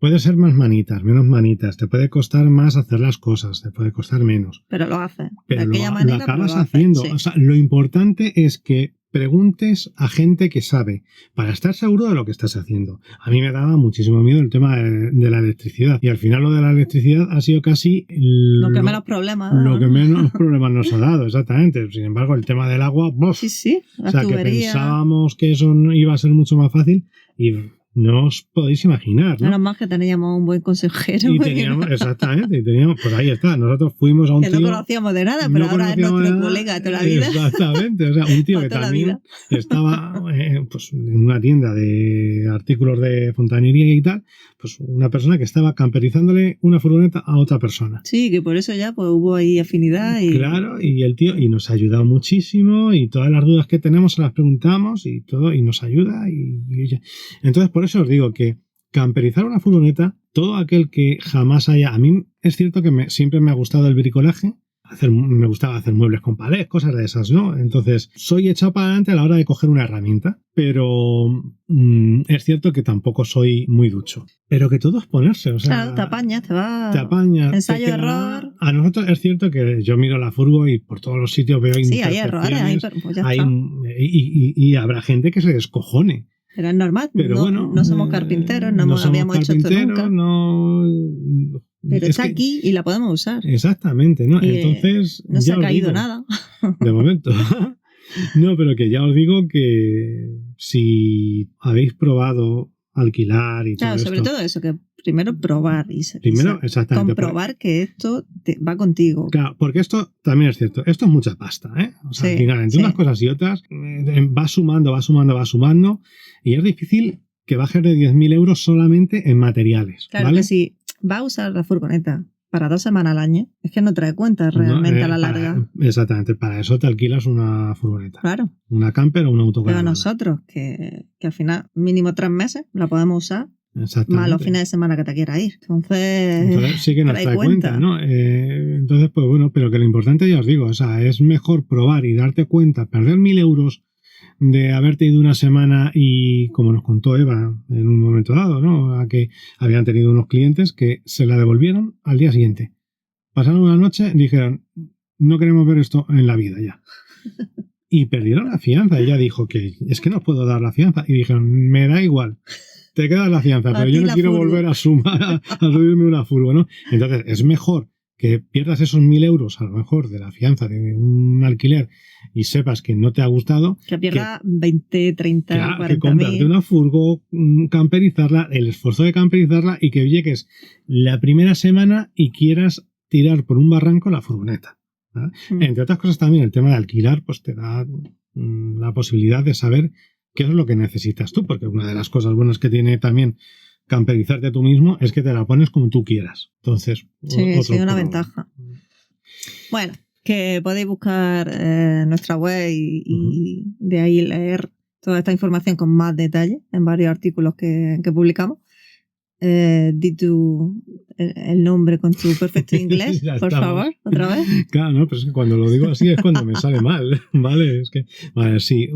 puede ser más manitas, menos manitas, te puede costar más hacer las cosas, te puede costar menos. Pero lo haces. Pero de aquella lo manera, acabas pero lo haces, haciendo. sí. O sea, lo importante es que preguntes a gente que sabe para estar seguro de lo que estás haciendo. A mí me daba muchísimo miedo el tema de la electricidad y al final lo de la electricidad ha sido casi Lo que menos problemas. lo que menos problemas nos ha dado, exactamente. Sin embargo, el tema del agua, ¡bof! Sí, O las sea, que tuberías. pensábamos que eso no iba a ser mucho más fácil y no os podéis imaginar, ¿no? Menos más que teníamos un buen consejero. Y porque teníamos, no- exactamente, y teníamos, pues ahí está, nosotros fuimos a un que tío... no conocíamos de nada, pero no ahora es conocíamos nuestro nada. colega de toda la vida. Exactamente, o sea, un tío Para que toda la también vida. estaba pues, en una tienda de artículos de fontanería y tal, pues una persona que estaba camperizándole una furgoneta a otra persona. Sí, que por eso ya pues hubo ahí afinidad y Claro, y el tío y nos ha ayudado muchísimo y todas las dudas que tenemos se las preguntamos y todo, y nos ayuda. Entonces, por eso os digo que camperizar una furgoneta, todo aquel que jamás haya... A mí es cierto que siempre me ha gustado el bricolaje, me gustaba hacer muebles con palés, cosas de esas, ¿no? Entonces, soy echado para adelante a la hora de coger una herramienta, pero es cierto que tampoco soy muy ducho. Pero que todo es ponerse, o sea... claro, te apañas, te vas. Te apañas. Ensayo, te queda- error. A nosotros es cierto que yo miro la furgo y por todos los sitios veo Sí, hay errores, imperfecciones, pues ya hay- está. y habrá gente que se descojone. Pero es normal, Pero no, bueno, no somos carpinteros, no, somos habíamos hecho esto carpinteros, nunca. no... Pero es está que- aquí y la podemos usar. Exactamente, ¿no? Y, Entonces... No se ya ha os caído digo, nada. De momento. No, pero que ya os digo que si habéis probado alquilar y Claro, todo sobre esto, todo eso, que primero probar y primero, exactamente, comprobar que esto va contigo. Claro, porque esto también es cierto. Esto es mucha pasta, ¿eh? O sea, Sí, al final, entre sí. unas cosas y otras, va sumando, y es difícil que bajes de 10.000 euros solamente en materiales, Claro ¿vale? que si vas a usar la furgoneta para 2 semanas al año, es que no trae cuentas realmente No, a la larga. Exactamente, para eso te alquilas una furgoneta. Claro. Una camper o una Pero autocaravana. nosotros, que al final, mínimo 3 meses, la podemos usar, Exactamente. más los fines de semana que te quieras ir. Entonces sí que nos trae trae cuenta, cuenta. ¿no? Entonces, pues bueno, pero que lo importante ya os digo, o sea, es mejor probar y darte cuenta, perder 1.000 euros de haberte ido una semana y, como nos contó Eva en un momento dado, ¿no? A que habían tenido unos clientes que se la devolvieron al día siguiente. Pasaron una noche, dijeron, no queremos ver esto en la vida ya. Y perdieron la fianza. Ella dijo que es que no puedo dar la fianza. Y dijeron, me da igual. Te quedas la fianza, A pero ti yo no la quiero furgo. volver a subirme una furgo, ¿no? Entonces, es mejor que pierdas esos 1.000 euros, a lo mejor, de la fianza de un alquiler y sepas que no te ha gustado, Que pierda 20, 30, que 40 comprarte mil. una furgo, camperizarla, el esfuerzo de camperizarla y que llegues la primera semana y quieras tirar por un barranco la furgoneta. ¿Vale? Entre otras cosas también el tema de alquilar pues te da la posibilidad de saber qué es lo que necesitas tú, porque una de las cosas buenas que tiene también camperizarte tú mismo es que te la pones como tú quieras. Entonces, Sí, sí, una pro. ventaja. Bueno, que podéis buscar nuestra web y de ahí leer toda esta información con más detalle en varios artículos que publicamos. Di el nombre con tu perfecto inglés, Ya por estamos. favor, otra vez. Claro, no, pero es que cuando lo digo así es cuando me sale mal, ¿vale? Es que, vale, sí,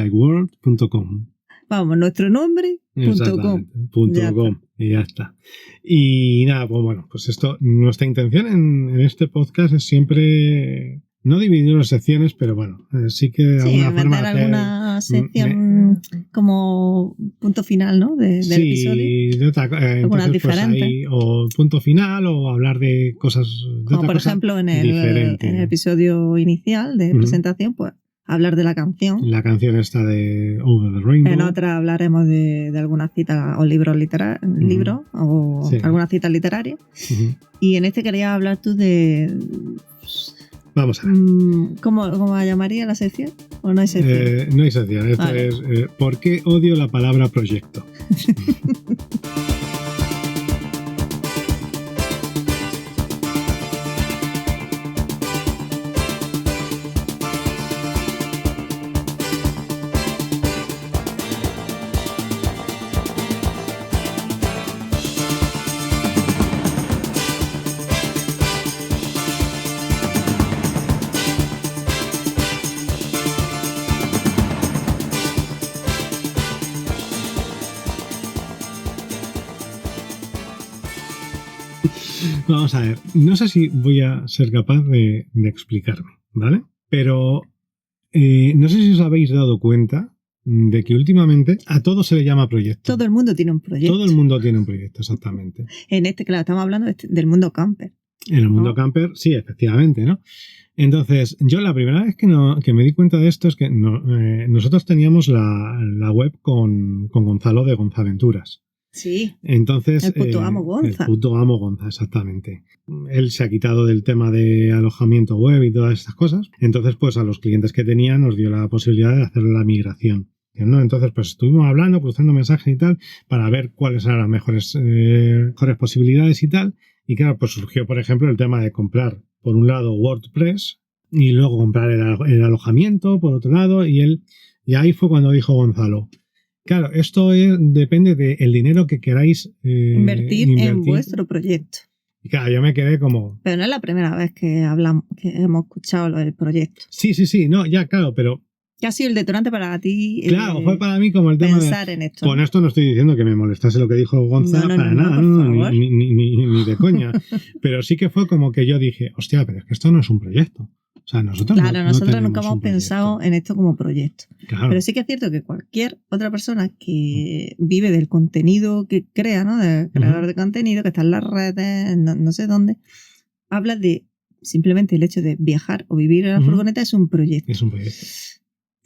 www.noplacelikeworld.com. Vamos, nuestro nombre, .com. Exactamente, Ya .com, y ya está. Y nada, pues bueno, pues esto, nuestra intención en este podcast es siempre no dividir las secciones, pero bueno, sí que de Sí, alguna forma meter hacer- alguna sección como punto final, ¿no? Del episodio. Sí, de otra Algunas entonces, pues diferentes. ahí, o punto final, o hablar de cosas de Como otra por cosa ejemplo en diferente. el episodio inicial de Ujú. presentación, pues hablar de la canción. La canción esta de Over the Rainbow. En otra hablaremos de alguna cita o libros libros o Sí. alguna cita literaria. Ujú. Y en este querías hablar tú de... Vamos a ver. ¿Cómo llamaría la sección? ¿O no hay sección? No hay sección. Esto Vale. es ¿por qué odio la palabra proyecto? Vamos a ver, no sé si voy a ser capaz de explicarme, ¿vale? Pero no sé si os habéis dado cuenta de que últimamente a todo se le llama proyecto. Todo el mundo tiene un proyecto. Todo el mundo tiene un proyecto, exactamente. Claro, estamos hablando del mundo camper. En el mundo camper, sí, efectivamente, ¿no? Entonces, yo la primera vez que me di cuenta de esto es que nosotros teníamos la web con Gonzalo de Gonzaventuras. Sí. Entonces, el puto amo Gonza. El puto amo Gonza, exactamente. Él se ha quitado del tema de alojamiento web y todas estas cosas. Entonces, pues a los clientes que tenía nos dio la posibilidad de hacer la migración, ¿no? Entonces, pues estuvimos hablando, cruzando mensajes y tal, para ver cuáles eran las mejores posibilidades y tal. Y claro, pues surgió, por ejemplo, el tema de comprar, por un lado, WordPress y luego comprar el alojamiento, por otro lado, y ahí fue cuando dijo Gonzalo: claro, esto depende del dinero que queráis invertir en vuestro proyecto. Y claro, yo me quedé como... Pero no es la primera vez que hemos escuchado lo del proyecto. Sí, no, ya, claro, pero... ¿Qué ha sido el detonante para ti? Claro, fue para mí como el tema pensar en esto. Con esto no estoy diciendo que me molestase lo que dijo Gonza, para nada, ni de coña. Pero sí que fue como que yo dije, hostia, pero es que esto no es un proyecto. O sea, nosotros nunca hemos pensado en esto como proyecto. Claro. Pero sí que es cierto que cualquier otra persona que vive del contenido que crea, ¿no? De creador de contenido, que está en las redes, no sé dónde, habla de simplemente el hecho de viajar o vivir en la furgoneta es un proyecto. Es un proyecto.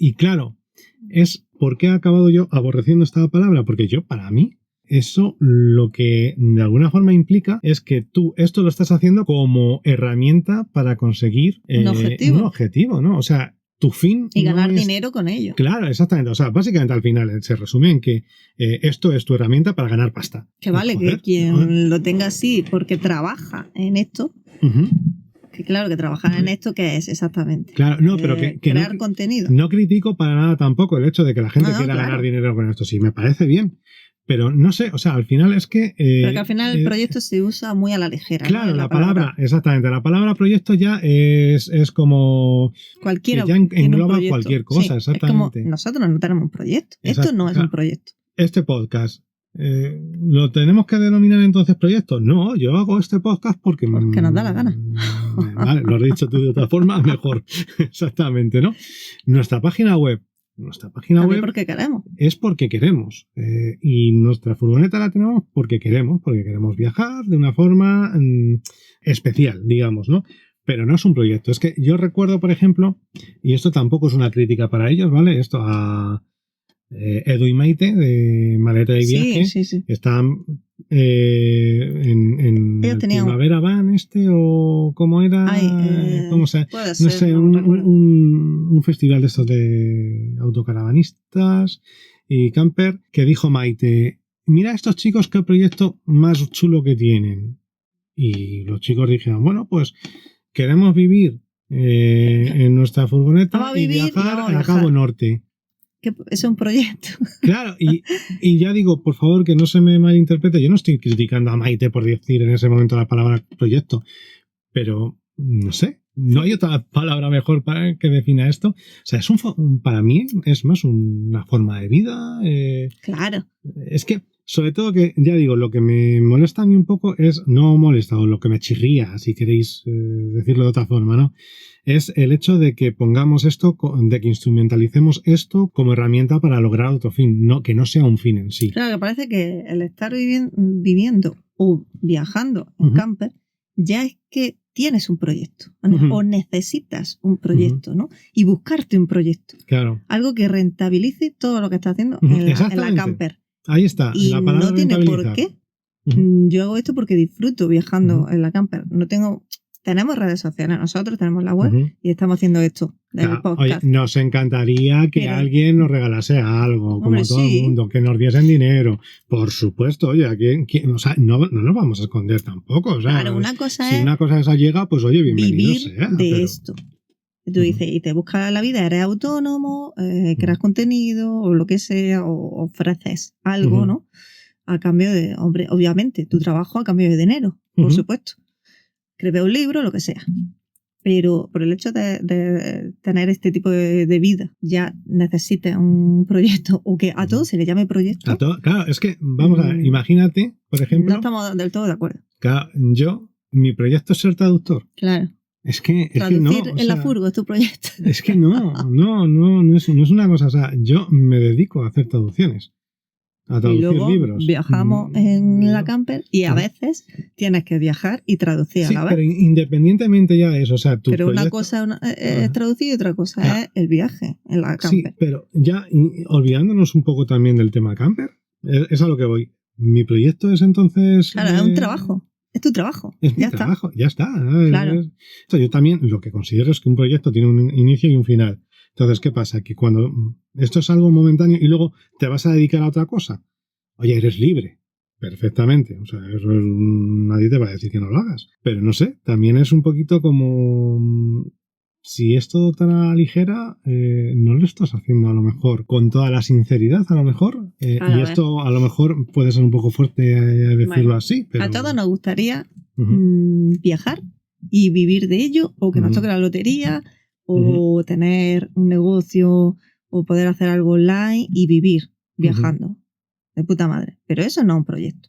Y claro, es ¿por qué he acabado yo aborreciendo esta palabra? Porque para mí, eso lo que de alguna forma implica es que tú esto lo estás haciendo como herramienta para conseguir un objetivo, ¿no? O sea, tu fin... Y ganar dinero con ello. Claro, exactamente. O sea, básicamente al final se resume en que esto es tu herramienta para ganar pasta. Que vale, que quien lo tenga así porque trabaja en esto... Que claro, que trabajar en esto, ¿qué es exactamente? Claro, no, pero que crear contenido. No critico para nada tampoco el hecho de que la gente quiera ganar dinero con esto. Sí, me parece bien. Pero no sé, o sea, al final es que... pero que al final el proyecto se usa muy a la ligera. Claro, ¿no? La palabra, exactamente. La palabra proyecto ya es como... Cualquiera ya engloba cualquier cosa, sí, exactamente. Es como nosotros no tenemos un proyecto. Esto no es un proyecto. Este podcast... ¿lo tenemos que denominar entonces proyecto? No, yo hago este podcast porque nos da la gana. Vale, lo has dicho tú de otra forma, mejor. Exactamente, ¿no? Nuestra página web porque queremos. Es porque queremos. Y nuestra furgoneta la tenemos porque queremos viajar de una forma especial, digamos, ¿no? Pero no es un proyecto. Es que yo recuerdo, por ejemplo, y esto tampoco es una crítica para ellos, ¿vale? Esto a Edu y Maite de Maleta de Viaje. Sí. Están en el Primavera Van o ¿cómo era? ¿Cómo se? Puede no ser, sé, un festival de estos de autocaravanistas y camper, que dijo Maite: mira estos chicos qué proyecto más chulo que tienen. Y los chicos dijeron: bueno, pues queremos vivir en nuestra furgoneta y viajar a Cabo Norte. Que es un proyecto. Claro, y ya digo, por favor, que no se me malinterprete, yo no estoy criticando a Maite por decir en ese momento la palabra proyecto, pero no sé, no hay otra palabra mejor para que defina esto. O sea, para mí es más una forma de vida. Claro. Es que, sobre todo que, ya digo, lo que me molesta a mí un poco es, no molesta, o lo que me chirría, si queréis decirlo de otra forma, ¿no? Es el hecho de que pongamos esto, de que instrumentalicemos esto como herramienta para lograr otro fin, que no sea un fin en sí. Claro, que parece que el estar viviendo o viajando en camper ya es que tienes un proyecto o necesitas un proyecto, ¿no? Y buscarte un proyecto. Claro. Algo que rentabilice todo lo que estás haciendo en la camper. Ahí está. Y la palabra no tiene por qué. Yo hago esto porque disfruto viajando en la camper. Tenemos redes sociales, nosotros tenemos la web y estamos haciendo esto del podcast. Oye, nos encantaría que alguien nos regalase algo, como todo el mundo, que nos diesen dinero. Por supuesto, oye, o sea, no nos vamos a esconder tampoco. O sea, claro, una cosa si es una cosa de esa llega, pues oye, bienvenido vivir sea. Esto. Tú dices, y te buscas la vida, eres autónomo, creas contenido o lo que sea, o ofreces algo, ¿no? A cambio de, hombre, obviamente, tu trabajo a cambio de dinero, por supuesto. Escribe un libro, lo que sea. Pero por el hecho de tener este tipo de vida, ya necesitas un proyecto, o que a todo se le llame proyecto. Claro, es que, vamos a ver, imagínate, por ejemplo... No estamos del todo de acuerdo. Claro, yo mi proyecto es ser traductor. Claro. Es que Traducir no. en la furgo es tu proyecto. Es que no es una cosa. O sea, yo me dedico a hacer traducciones. A traducir y luego libros. Viajamos en la camper y a veces tienes que viajar y traducir a la vez. Pero independientemente ya de eso, o sea, tu pero proyecto... una cosa es traducir y otra cosa es el viaje en la camper. Sí, pero ya olvidándonos un poco también del tema camper, es a lo que voy. Mi proyecto es entonces... Claro, es un trabajo. Es tu trabajo. Es mi trabajo, ya está. Claro. Yo también lo que considero es que un proyecto tiene un inicio y un final. Entonces, ¿qué pasa? Que cuando esto es algo momentáneo y luego te vas a dedicar a otra cosa, oye, eres libre, perfectamente. O sea, eso nadie te va a decir que no lo hagas. Pero no sé, también es un poquito como... Si es todo tan a la ligera, no lo estás haciendo a lo mejor con toda la sinceridad, a lo mejor. Y esto a lo mejor puede ser un poco fuerte decirlo así. Pero... A todos nos gustaría viajar y vivir de ello, o que nos toque la lotería, o tener un negocio, o poder hacer algo online y vivir viajando. De puta madre. Pero eso no es un proyecto.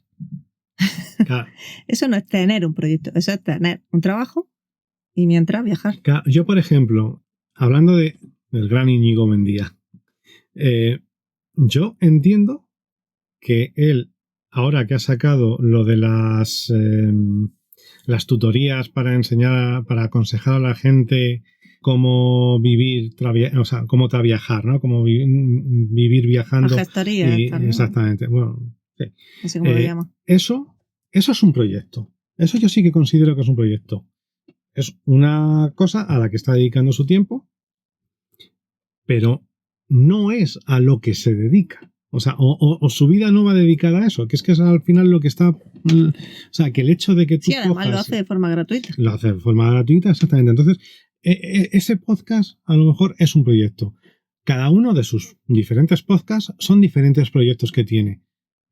Claro. Eso no es tener un proyecto, eso es tener un trabajo y mientras viajar. Claro. Yo, por ejemplo, hablando del gran Íñigo Mendía, yo entiendo que él, ahora que ha sacado lo de las tutorías para enseñar, para aconsejar a la gente cómo vivir, o sea, cómo viajar, ¿no? Cómo vivir viajando. La gestoría. Exactamente. Bueno, sí. Así como lo llama. Eso es un proyecto. Eso yo sí que considero que es un proyecto. Es una cosa a la que está dedicando su tiempo, pero no es a lo que se dedica. O sea, o su vida no va dedicada a eso, que es al final lo que está... O sea, que el hecho de que tú... Sí, además lo hace de forma gratuita. Lo hace de forma gratuita, exactamente. Entonces, ese podcast a lo mejor es un proyecto. Cada uno de sus diferentes podcasts son diferentes proyectos que tiene.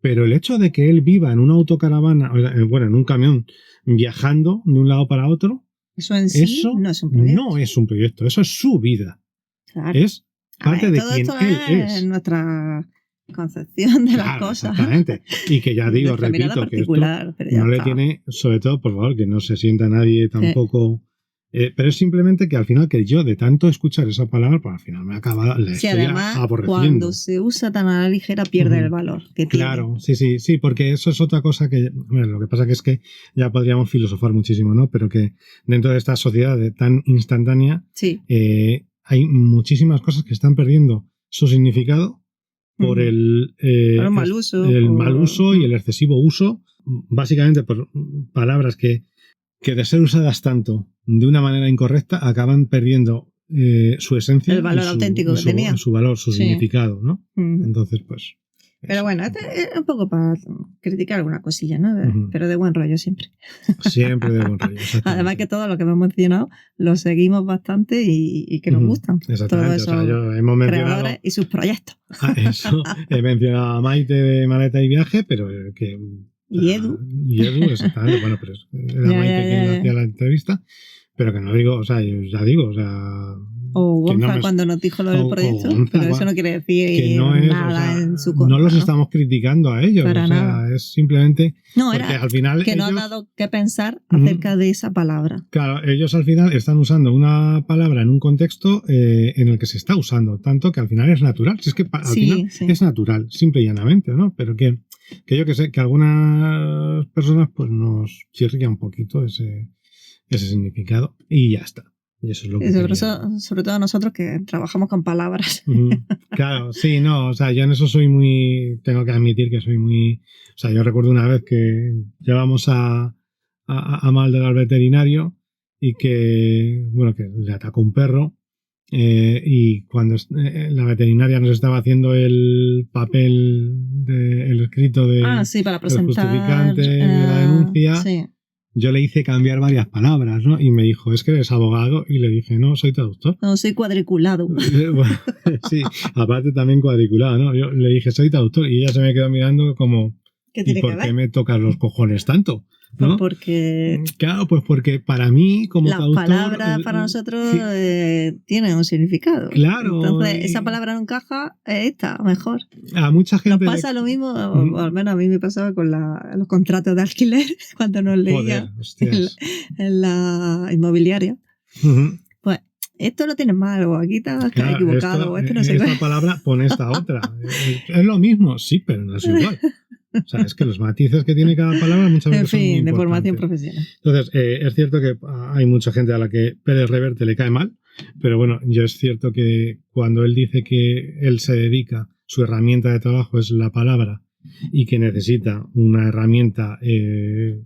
Pero el hecho de que él viva en una autocaravana, bueno, en un camión, viajando de un lado para otro, eso en sí no es un proyecto. No es un proyecto, eso es su vida. Claro. Es parte de quien él es. Nuestra concepción de las cosas. Exactamente. Y que ya digo, repito, que esto no le tiene, sobre todo, por favor, que no se sienta nadie tampoco... pero es simplemente que al final, que yo de tanto escuchar esa palabra, pues al final me acaba además, aborreciendo. Cuando se usa tan a la ligera pierde el valor que tiene. Claro, sí, porque eso es otra cosa que... Bueno, lo que pasa que es que ya podríamos filosofar muchísimo, ¿no? Pero que dentro de esta sociedad tan instantánea hay muchísimas cosas que están perdiendo su significado por el mal uso y el excesivo uso, básicamente por palabras que de ser usadas tanto de una manera incorrecta acaban perdiendo su esencia, el valor auténtico que tenía, su valor, su significado, ¿no? Entonces, pues... Pero bueno, es un poco para criticar alguna cosilla, ¿no? Pero de buen rollo siempre. Siempre de buen rollo. Además que todo lo que hemos mencionado lo seguimos bastante y que nos gustan. Exactamente. Todos esos hemos creadores y sus proyectos. Eso. He mencionado a Maite de Maleta y Viaje, pero que... Y Edu. Exactamente. Bueno, pero era Maite quien hacía la entrevista. Pero que no digo, o sea, yo ya digo, o sea... O Gonza cuando nos dijo lo del proyecto, pero eso no quiere decir que no es, nada en su contra. No los estamos criticando a ellos, para nada. Es simplemente... No, era al final que ellos, no ha dado que pensar acerca de esa palabra. Claro, ellos al final están usando una palabra en un contexto en el que se está usando, tanto que al final es natural. Si es que al final es natural, simple y llanamente, ¿no? Pero que yo que sé, que algunas personas pues nos chirría un poquito ese significado y ya está. Y eso es lo que sobre todo nosotros que trabajamos con palabras. Claro, sí, no, o sea, yo en eso tengo que admitir que soy muy... O sea, yo recuerdo una vez que llevamos a Malder al veterinario y que le atacó un perro y cuando la veterinaria nos estaba haciendo el papel, el escrito para presentar el justificante de la denuncia... Sí. Yo le hice cambiar varias palabras, ¿no? Y me dijo, ¿es que eres abogado? Y le dije, no, soy traductor. No, soy cuadriculado. Bueno, sí, aparte también cuadriculado, ¿no? Yo le dije, soy traductor. Y ella se me quedó mirando como, ¿y por qué me tocas los cojones tanto? ¿no? Porque claro, pues porque para mí, como las traductor, palabras para nosotros sí, tienen un significado. claro. Entonces, esa palabra no encaja, esta, mejor. A mucha Nos gente pasa lo mismo, o al menos a mí me pasaba con los contratos de alquiler, cuando nos Joder, leía hostias. en la inmobiliaria. Ujú. Pues, esto lo tienes mal, o aquí estás Claro, equivocado, o esto no sé esta qué. palabra pone esta otra. Es lo mismo, sí, pero no es igual. O sea, es que los matices que tiene cada palabra muchas En veces son muy fin, de importantes. formación profesional. Entonces, es cierto que hay mucha gente a la que Pérez Reverte le cae mal, pero bueno, yo es cierto que cuando él dice que él se dedica, su herramienta de trabajo es la palabra y que necesita una herramienta que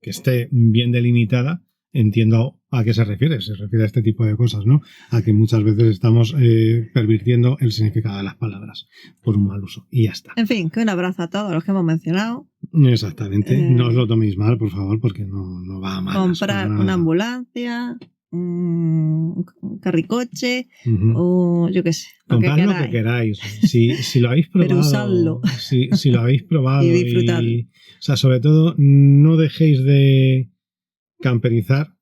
esté bien delimitada, entiendo a qué se refiere. Se refiere a este tipo de cosas, ¿no? A que muchas veces estamos pervirtiendo el significado de las palabras por un mal uso. Y ya está. En fin, que un abrazo a todos los que hemos mencionado. Exactamente. No os lo toméis mal, por favor, porque no va a mal. Comprar una ambulancia, un carricoche, o yo qué sé. Comprad lo que queráis. Si lo habéis probado. Pero usadlo. Si lo habéis probado. Y disfrutadlo. O sea, sobre todo, no dejéis de camperizar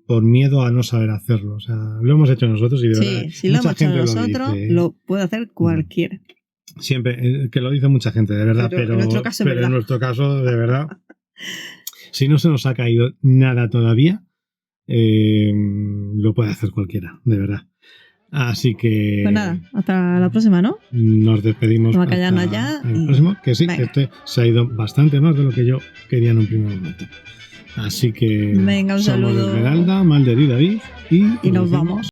por miedo a no saber hacerlo. O sea, lo hemos hecho nosotros y de verdad. Sí, si lo hemos hecho nosotros, lo puede hacer cualquiera. Siempre, que lo dice mucha gente, de verdad, pero en nuestro caso, en nuestro caso, de verdad, si no se nos ha caído nada todavía, lo puede hacer cualquiera, de verdad. Así que... Pues nada, hasta la próxima, ¿no? Nos despedimos Vamos a callarnos ya. El próximo, que sí, este se ha ido bastante más de lo que yo quería en un primer momento. Así que... Venga, un somos saludo. Esmeralda, Malder y David y nos vamos.